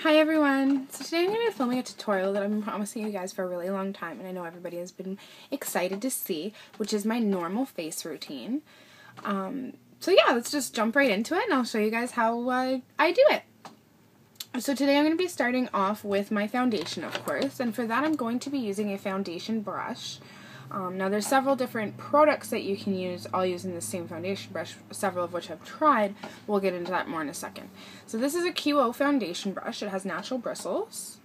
Hi everyone! So today I'm going to be filming a tutorial that I've been promising you guys for a really long time, and I know everybody has been excited to see, which is my normal face routine. So yeah, let's just jump right into it and I'll show you guys how I do it. So today I'm going to be starting off with my foundation, of course, and for that I'm going to be using a foundation brush. Now there's several different products that you can use, all using the same foundation brush, several of which I've tried. We'll get into that more in a second. So this is a QO foundation brush. It has natural bristles,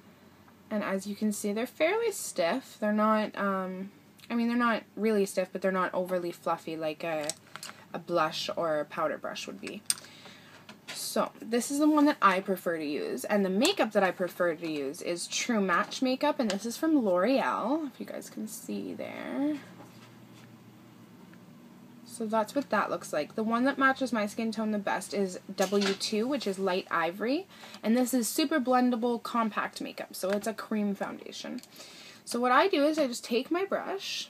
and as you can see, they're fairly stiff. They're not, they're not really stiff, but they're not overly fluffy like a blush or a powder brush would be. So this is the one that I prefer to use, and the makeup that I prefer to use is True Match makeup, and this is from L'Oreal, if you guys can see there. So that's what that looks like. The one that matches my skin tone the best is W2, which is light ivory, and this is super blendable compact makeup, so it's a cream foundation. So what I do is I just take my brush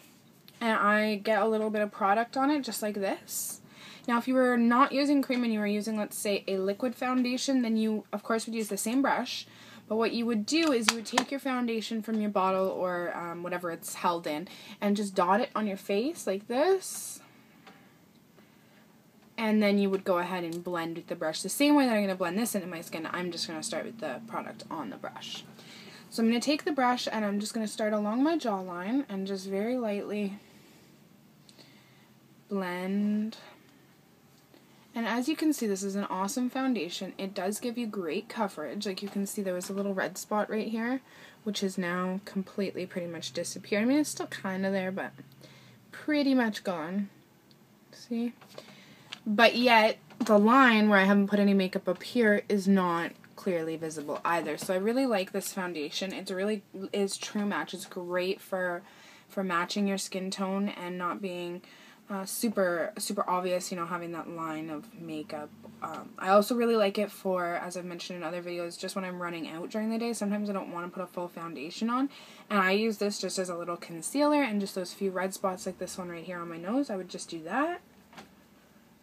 and I get a little bit of product on it, just like this. Now, if you were not using cream and you were using, let's say, a liquid foundation, then you, of course, would use the same brush. But what you would do is you would take your foundation from your bottle or whatever it's held in and just dot it on your face like this. And then you would go ahead and blend with the brush. The same way that I'm going to blend this into my skin, I'm just going to start with the product on the brush. So I'm going to take the brush and I'm just going to start along my jawline and just very lightly blend. And as you can see, this is an awesome foundation. It does give you great coverage. Like you can see, there was a little red spot right here, which is now completely pretty much disappeared. I mean, it's still kind of there, but pretty much gone. See? But yet, the line where I haven't put any makeup up here is not clearly visible either. So I really like this foundation. It really is True Match. It's great for matching your skin tone and not being super obvious, you know, having that line of makeup. I also really like it for, as I've mentioned in other videos, just when I'm running out during the day. Sometimes I don't want to put a full foundation on, and I use this just as a little concealer, and just those few red spots like this one right here on my nose, I would just do that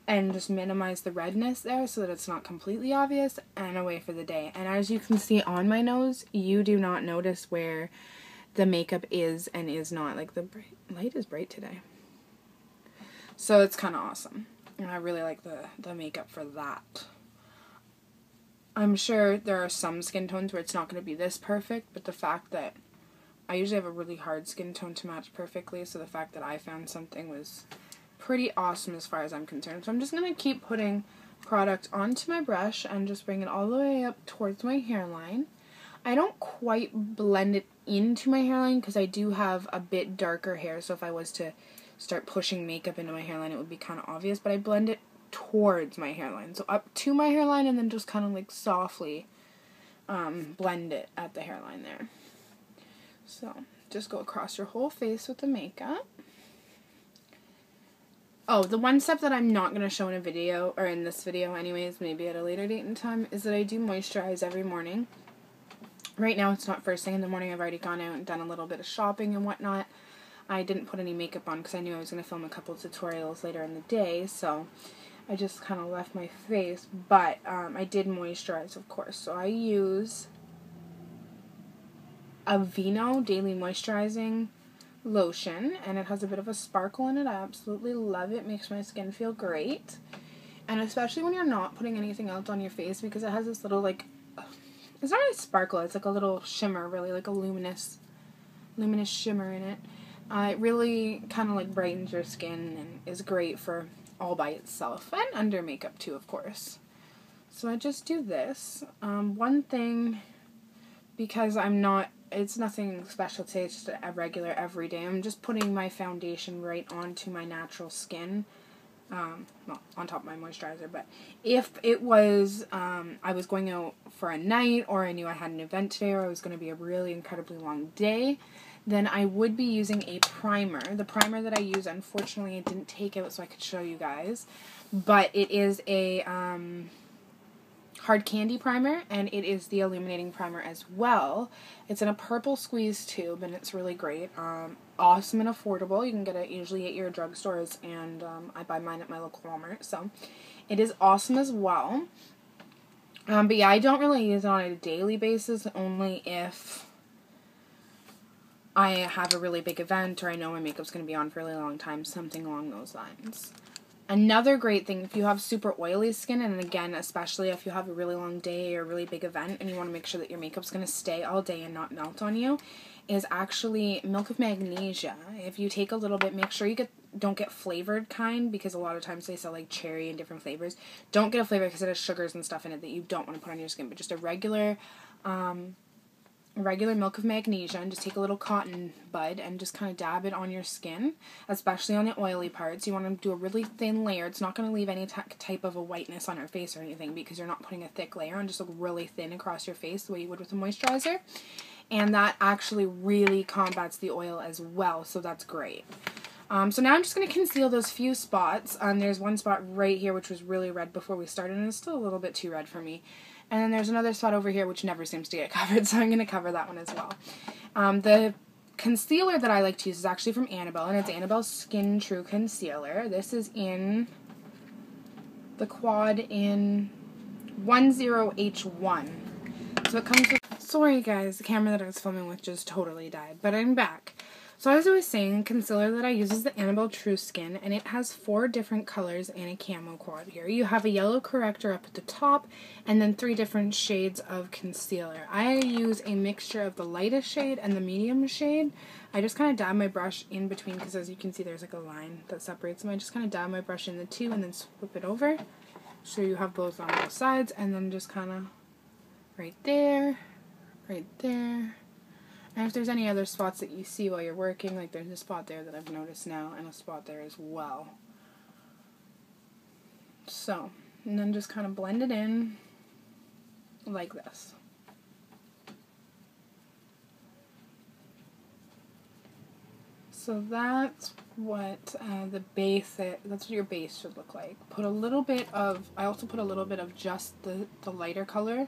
and just minimize the redness there so that it's not completely obvious, and away for the day. And as you can see on my nose, you do not notice where the makeup is and is not. Like, the light is bright today. So it's kind of awesome, and I really like the makeup for that. I'm sure there are some skin tones where it's not going to be this perfect, but the fact that I usually have a really hard skin tone to match perfectly, so the fact that I found something was pretty awesome as far as I'm concerned. So I'm just going to keep putting product onto my brush and just bring it all the way up towards my hairline. I don't quite blend it into my hairline because I do have a bit darker hair, so if I was to start pushing makeup into my hairline, it would be kind of obvious, but I blend it towards my hairline. So up to my hairline and then just kind of like softly blend it at the hairline there. So just go across your whole face with the makeup. Oh, the one step that I'm not going to show in a video, or in this video anyways, maybe at a later date and time, is that I do moisturize every morning. Right now it's not first thing in the morning. I've already gone out and done a little bit of shopping and whatnot. I didn't put any makeup on because I knew I was going to film a couple of tutorials later in the day, so I just kind of left my face, but I did moisturize, of course. So I use Aveeno Daily Moisturizing Lotion, and it has a bit of a sparkle in it. I absolutely love it. It makes my skin feel great, and especially when you're not putting anything else on your face, because it has this little, like, it's not really sparkle, it's like a little shimmer, really, like a luminous shimmer in it. It really kind of like brightens your skin and is great for all by itself, and under makeup too, of course. So I just do this. One thing, because it's nothing special today, it's just a regular everyday, I'm just putting my foundation right onto my natural skin. Well, on top of my moisturizer, but if it was, I was going out for a night, or I knew I had an event today, or it was going to be a really incredibly long day, then I would be using a primer. The primer that I use, unfortunately, I didn't take out so I could show you guys, but it is a hard candy primer, and it is the illuminating primer as well. It's in a purple squeeze tube, and it's really great. Awesome and affordable. You can get it usually at your drugstores, and I buy mine at my local Walmart, so it is awesome as well. But yeah, I don't really use it on a daily basis, only if I have a really big event or I know my makeup's going to be on for a really long time, something along those lines. Another great thing, if you have super oily skin, and again, especially if you have a really long day or a really big event and you want to make sure that your makeup's going to stay all day and not melt on you, is actually milk of magnesia. If you take a little bit, make sure you don't get flavored kind, because a lot of times they sell like cherry and different flavors. Don't get a flavor because it has sugars and stuff in it that you don't want to put on your skin, but just a regular milk of magnesia, and just take a little cotton bud and just kind of dab it on your skin, especially on the oily parts. You want to do a really thin layer. It's not going to leave any type of a whiteness on your face or anything, because you're not putting a thick layer on. Just look really thin across your face the way you would with a moisturizer, and that actually really combats the oil as well, so that's great. So now I'm just going to conceal those few spots. There's one spot right here which was really red before we started, and it's still a little bit too red for me. And then there's another spot over here which never seems to get covered, so I'm going to cover that one as well. The concealer that I like to use is actually from Annabelle, and it's Annabelle Skin True Concealer. This is in the quad in 10H1. So it comes with... Sorry guys, the camera that I was filming with just totally died, but I'm back. So as I was saying, concealer that I use is the Annabelle True Skin, and it has 4 different colors and a camo quad here. You have a yellow corrector up at the top, and then 3 different shades of concealer. I use a mixture of the lightest shade and the medium shade. I just kind of dab my brush in between, because as you can see there's like a line that separates them. I just kind of dab my brush in the two and then flip it over. So you have both on both sides, and then just kind of right there, right there. And if there's any other spots that you see while you're working, like there's a spot there that I've noticed now, and a spot there as well. So, and then just kind of blend it in like this. So that's what that's what your base should look like. Put a little bit of, I also put a little bit of just the lighter color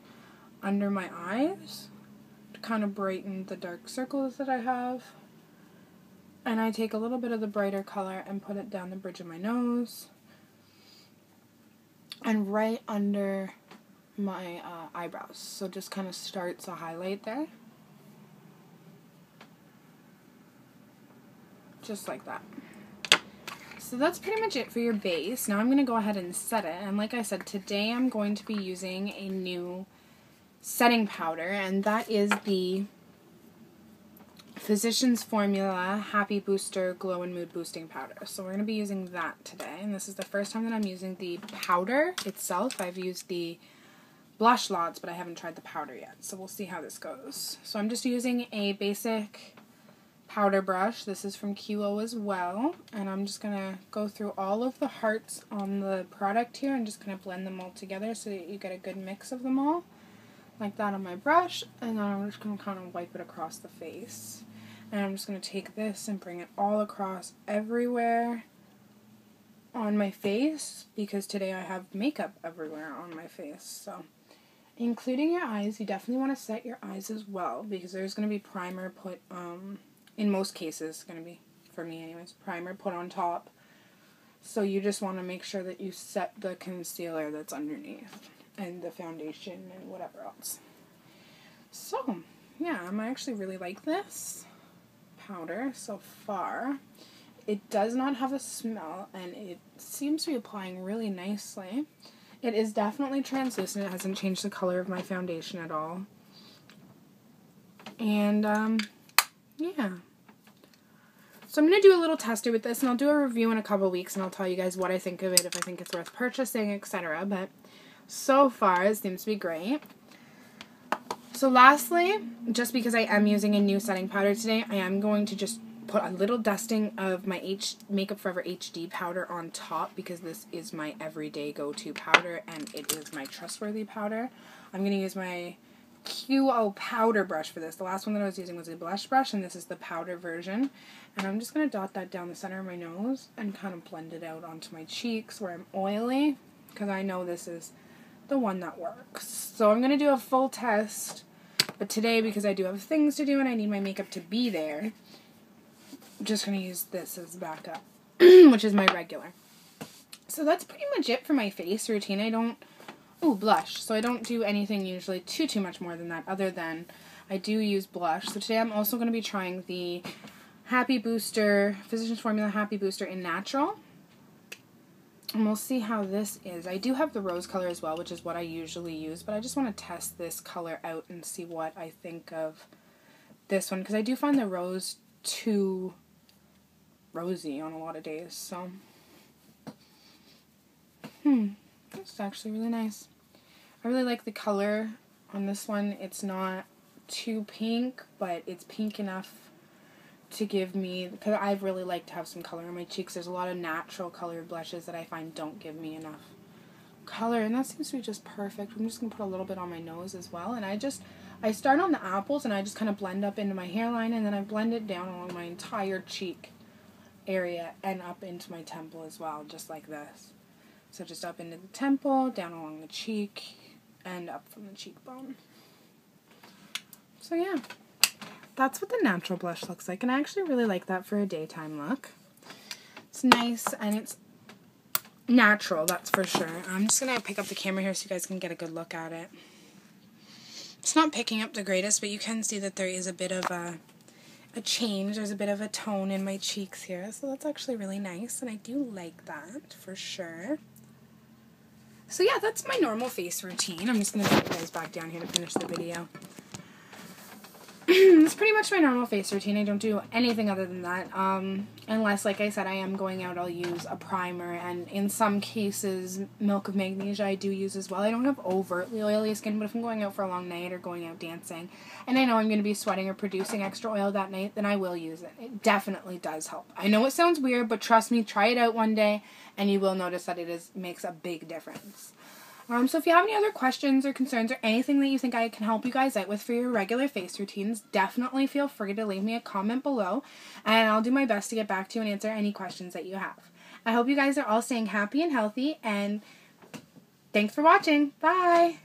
under my eyes, kind of brighten the dark circles that I have. And I take a little bit of the brighter color and put it down the bridge of my nose and right under my eyebrows. So just kind of starts a highlight there. Just like that. So that's pretty much it for your base. Now I'm going to go ahead and set it. And like I said, today I'm going to be using a new setting powder, and that is the Physicians Formula Happy Booster Glow and Mood Boosting Powder. So we're going to be using that today, and this is the first time that I'm using the powder itself. I've used the blush lots, but I haven't tried the powder yet, so we'll see how this goes. So I'm just using a basic powder brush. This is from QO as well, and I'm just going to go through all of the hearts on the product here and just kind of blend them all together so that you get a good mix of them all. Like that on my brush, and then I'm just going to kind of wipe it across the face. And I'm just going to take this and bring it all across everywhere on my face, because today I have makeup everywhere on my face. So, including your eyes, you definitely want to set your eyes as well, because there's going to be primer put, in most cases, going to be, for me anyways, primer put on top. So you just want to make sure that you set the concealer that's underneath, and the foundation and whatever else. So, yeah, I actually really like this powder so far. It does not have a smell, and it seems to be applying really nicely. It is definitely translucent. It hasn't changed the color of my foundation at all. And, yeah. So I'm going to do a little tester with this, and I'll do a review in a couple weeks, and I'll tell you guys what I think of it, if I think it's worth purchasing, etc. But so far, it seems to be great. So lastly, just because I am using a new setting powder today, I am going to just put a little dusting of my Makeup Forever HD powder on top, because this is my everyday go-to powder, and it is my trustworthy powder. I'm going to use my QO powder brush for this. The last one that I was using was a blush brush, and this is the powder version. And I'm just going to dot that down the center of my nose and kind of blend it out onto my cheeks where I'm oily, because I know this is the one that works. So I'm going to do a full test, but today, because I do have things to do and I need my makeup to be there, I'm just going to use this as backup, which is my regular. So that's pretty much it for my face routine. I don't Ooh, blush. So I don't do anything usually too much more than that, other than I do use blush. So today I'm also going to be trying the Happy Booster, Physicians Formula Happy Booster in Natural. And we'll see how this is. I do have the rose color as well, which is what I usually use, but I just want to test this color out and see what I think of this one, because I do find the rose too rosy on a lot of days, so. This is actually really nice. I really like the color on this one. It's not too pink, but it's pink enough to give me, because I really like to have some color in my cheeks. There's a lot of natural colored blushes that I find don't give me enough color, and that seems to be just perfect. I'm just going to put a little bit on my nose as well, and I start on the apples, and I just kind of blend up into my hairline, and then I blend it down along my entire cheek area and up into my temple as well, just like this. So just up into the temple, down along the cheek, and up from the cheekbone. So yeah, that's what the natural blush looks like, and I actually really like that for a daytime look. It's nice, and it's natural, that's for sure. I'm just going to pick up the camera here so you guys can get a good look at it. It's not picking up the greatest, but you can see that there is a bit of a change. There's a bit of a tone in my cheeks here, so that's actually really nice, and I do like that for sure. So yeah, that's my normal face routine. I'm just going to put you guys back down here to finish the video. It's pretty much my normal face routine. I don't do anything other than that. Unless, like I said, I am going out, I'll use a primer, and in some cases, Milk of Magnesia I do use as well. I don't have overtly oily skin, but if I'm going out for a long night or going out dancing, and I know I'm going to be sweating or producing extra oil that night, then I will use it. It definitely does help. I know it sounds weird, but trust me, try it out one day, and you will notice that it makes a big difference. So if you have any other questions or concerns or anything that you think I can help you guys out with for your regular face routines, definitely feel free to leave me a comment below, and I'll do my best to get back to you and answer any questions that you have. I hope you guys are all staying happy and healthy, and thanks for watching. Bye!